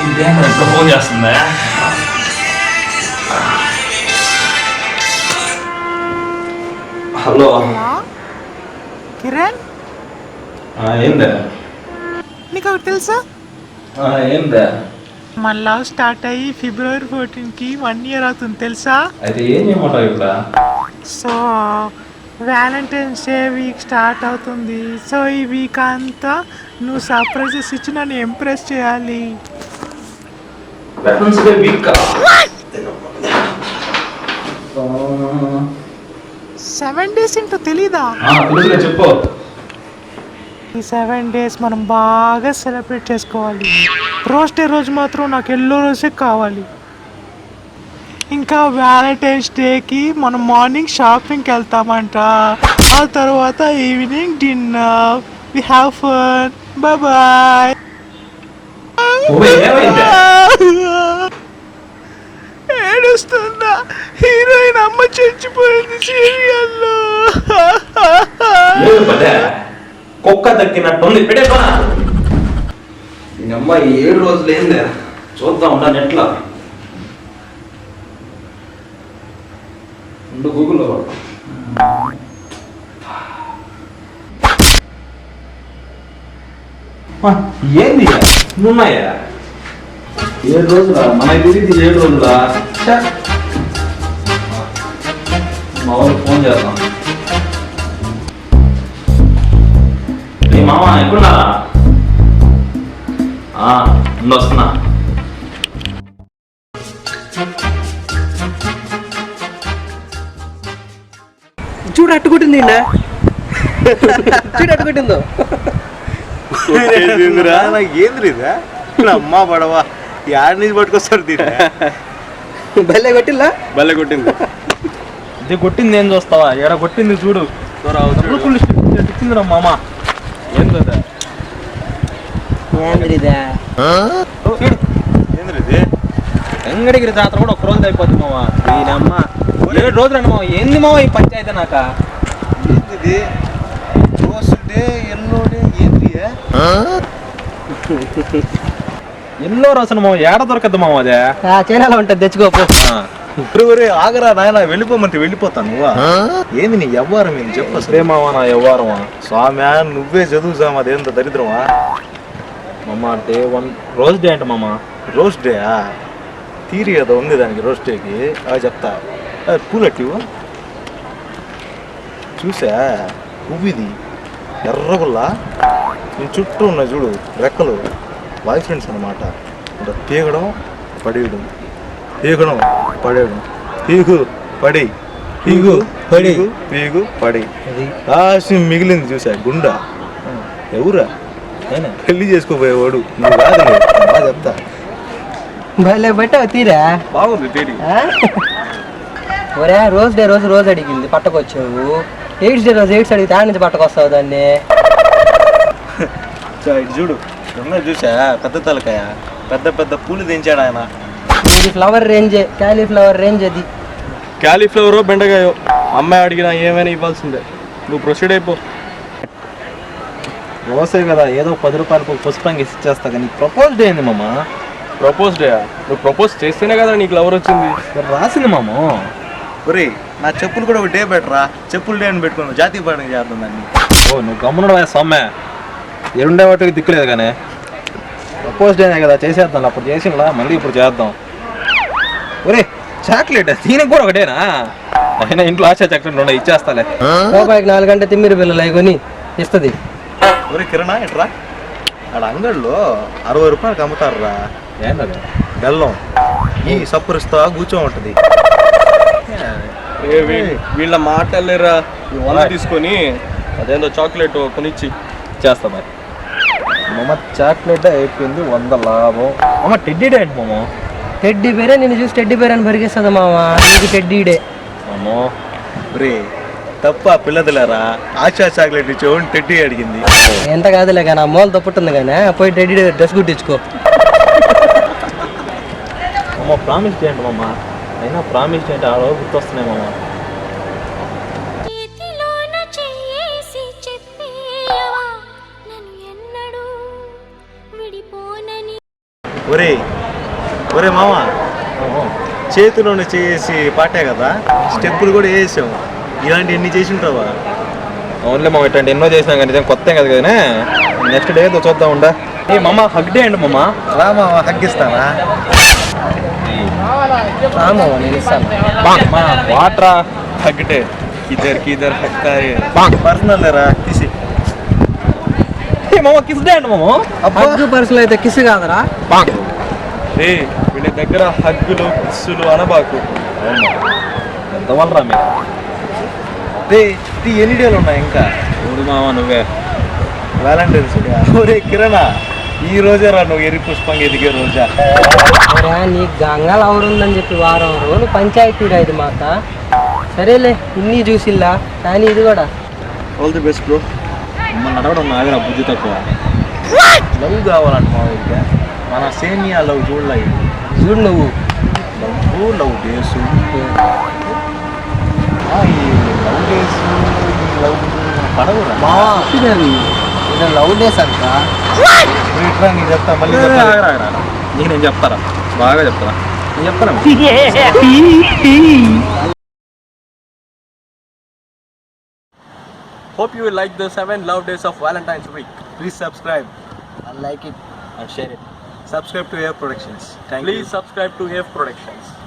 ఇదేం ఫోన్ చేస్తుందా? హలో కిరణ్, ఏందా? నీకు ఒకటి తెలుసా? ఏందా? మన లవ్ స్టార్ట్ అయ్యి February 14కి 1 year అవుతుంది తెలుసా? అయితే ఏం చేయమంటావు ఇప్పుడు? So Valentine's day week start అవుతుంది. సో ఈ వీక్ అంతా నువ్వు సర్ప్రైజెస్ ఇచ్చి నన్ను ఇంప్రెస్ చేయాలి. వెపన్స్ డే వీక్ 7 days ఏంటో తెలీదా? తెలుసులే, చెప్పు. ఈ 7 days మనం బాగా సెలబ్రేట్ చేసుకోవాలి. రోజ్ డే రోజు మాత్రం నాకు ఎల్లో రోజే కావాలి. ఇంకా వ్యాలంటైన్స్ డేకి మనం మార్నింగ్ షాపింగ్కి వెళ్తామంట. ఆ తర్వాత evening dinner. We have fun. Bye bye. ఏడుస్తుందా? హీరోయిన్ అమ్మ చచ్చిపోయింది సీరియల్లో. కుక్క తగ్గినట్టుంది. పెట్టేపా అమ్మ 7 రోజులు ఏందా? చూద్దాం ఉండా నెట్లో గూగుల్లో ఏంది ఉన్నాయా? 7 రోజులా? మన తిరిగి 7 రోజులా? మా వాళ్ళకి ఫోన్ చేద్దాం. ఏ మామ ఎక్కడున్నారా? వస్తున్నా. చూడు అట్టుకుంటుంది. చూడు అట్టుకుంటుందో. ఏంద్రిదా అమ్మా పడవా యాడ్ నుంచి పట్టుకొస్తారు దీన్ని. బల్లె కొట్టిల్లా? బల్లె కొట్టింది. ఇది కొట్టింది ఏం చూస్తావా? ఎక్కడ కొట్టింది చూడు. ఇచ్చిందిరా మామ. ఏంద్రదా? ఏంద్రిదా? ఏంద్రిది? వెంకటగిరి జాతర కూడా ఒక రోజు అయిపోతుంది మామ. దీనమ్మ 7 రోజులు అండి మామ. ఏంది మామ ఈ పంచాయతీ? నాక ఏంది రోజ్ డే ఎల్లో డే ఏంది? ఎల్లో రోజున మామ ఏడ దొరకద్దు మామ. అదే చైనాలో ఉంటుంది, తెచ్చుకోపో. ఫిబ్రవరి ఆగరా నాయన, వెళ్ళిపోమంటే వెళ్ళిపోతాను. నువ్వా ఏంది నీ వ్యవహారం? ఏం చెప్పు అసలే మామ నా వ్యవహారమా? స్వామి నువ్వే చదువు సామ. అదేంత దరిద్రమా మామ. డే 1 రోజ్ డే అంట మామ. రోజ్ డే తీరి ఏదో ఉంది దానికి. రోజ్ డేకి చెప్తా. పూలట్టివు చూసా? పువ్వు ఇది ఎర్రగుల్లా. నీ చుట్టూ ఉన్న చూడు రెక్కలు, బాయ్ ఫ్రెండ్స్ అనమాట. పీగడం పడేయడం, పీగడం పడేయడం, పీగు పడి, పీగు పడి, పీగు పడి. లాస్ట్ మిగిలింది చూసా గుండా. ఎవరా? పెళ్లి చేసుకోపోయేవాడు నువ్వు కాదులే. చెప్తా. బల్లె పెట్టావు తీరా. బాగుంది తేడి. ఒరే రోజ్ డే రోజు రోజు అడిగింది పట్టకొచ్చావు. ఎయిడ్స్ డే రోజు ఎయిడ్స్ అడిగితే ఆడ నుంచి పట్టకొస్తావు దాన్ని. ఇటు చూడు చూసా? పెద్ద తలకాయ, పెద్ద పెద్ద పూలు దించాడు ఆయన. ఇది ఫ్లవర్ రేంజే, క్యాలీఫ్లవర్ రేంజ్ అది. క్యాలీఫ్లవరో బెండకాయో అమ్మాయి అడిగినా ఏమైనా ఇవ్వాల్సిందే. నువ్వు ప్రొసీడ్ అయిపో. వ్యవసాయం కదా, ఏదో 10 రూపాయలకు పుష్పంగా ఇచ్చేస్తా. కానీ ప్రపోజ్ డే ఏంది మామ? Propose day? నువ్వు ప్రపోజ్ చేస్తేనే కదా నీకు లవర్ వచ్చింది. రాసింది మామ. ఒరే నా చెప్పులు కూడా ఒక డే బెటరా? చెప్పులు డే అని పెట్టుకున్నావు, జాతీయ పండుగ చేద్దాం దాన్ని. ఓ నువ్వు గమ్మునడు సొమ్మే. ఎరుండే వాటికి దిక్కులేదు కానీ ప్రపోజ్ డేనే కదా చేసేద్దాం. అప్పుడు చేసినలా మళ్ళీ ఇప్పుడు చేద్దాం. ఒరే చాక్లెట్ దీనికి కూడా ఒకటేనా? అయినా ఇంట్లో ఆశ చాక్లెట్ ఉండే ఇచ్చేస్తాలే. రూపాయికి 4 గంట తిమ్మిరి పిల్లలు అవి కొని ఇస్తుంది. ఒరే కిరణా ఎట్రా? ఆడ అంగడిలో 60 రూపాయలకి అమ్ముతారురా. ఏంటది? బెల్లం. ఈ సప్పురిస్తా కూర్చోమంటది. వీళ్ళ మాటలేరా. 100 తీసుకొని అదేందో చాక్లెట్ కొనిచ్చి చేస్తా మరి. మామ చాక్లెట్ అయిపోయింది, 100 లాభం. మామ టెడ్డీ డే ఏంటి మామ? టెడ్డీ బేరే నిన్ను చూసి టెడ్డీ బేరే అని పరిగెస్తుంది మామ. నీకు టెడ్డీ డే. అమ్మో ఒరే తప్ప పిల్లదిలేరా. ఆశా చాక్లెట్ ఇచ్చేవాడిని టెడ్డీ అడిగింది. ఎంత కాదులే కానీ ఆ మూల తప్పుతుంది కానీ పోయి టెడ్డీ డ్రెస్ కుట్టించుకో. మామ ప్రామిస్ చేయండి మామ. అయినా ప్రామిస్ చేయండి ఆ రోజు గుర్తొస్తున్నాయి మామ. ఒరే ఒరే మామ చేతిలోనే చేసి పాటే కదా స్టెప్పులు కూడా వేసాం ఇలాంటి ఎన్ని చేసి ఉంటావా ఓన్లీ మా ఇట్లాంటి ఎన్నో చేసినాం కానీ నిజం కొత్త కదా కానీ నెక్స్ట్ డే ఏదో చూద్దాం ఉండా ఏ మమ్మ హగ్ డే అండి మమ్మ రా మామ తగ్గిస్తానా రామో నేను ఇస్తాను వాటరా हक डे किधर किधर हकता है పర్సనల్ రా తీసి ఏ మమ్మ కిస్ డే అండి మమ్మ హగ్గు పర్సులు అయితే కిస్ కాదరా రే వీళ్ళ దగ్గర హగ్గులు కిస్సులు అనబాకు ఎంత వాళ్ళరా మీరు రే ఎన్ని డేలు ఉన్నాయి ఇంకా చూడు మామ నువ్వే వ్యాలంటైన్స్ డే ఒరే కిరణ్ ఈ రోజే రా నువ్వు ఎరి పుష్పంగా ఎదిగే రోజా ఒరే నీకు గంగలు అవురుందని చెప్పి వారం రోజులు పంచాయతీ ఇది మాక సరేలే ఇన్ని చూసిల్లా కానీ ఇది కూడా ఆల్ ది బెస్ట్ బ్రో మమ్మల్ని అడగడం నాగరా బుద్ధి తక్కువ లవ్ కావాలంట మా ఊరికి మన సేమియా లవ్ చూడలే చూడు నువ్వు లవ్ డేసు ఈ లవ్ డేస్ ఈ లవ్ పడవురా ఇది లవ్ డేస్ అంట ఇట్లా నీకు చెప్తా మళ్ళీ నేను చెప్తారా బాగా చెప్తారా నేను చెప్తాను hope you will like the 7 love days of Valentine's week. Please subscribe I like it and share it. Subscribe to Air Productions. Thank you. Please subscribe to F Productions.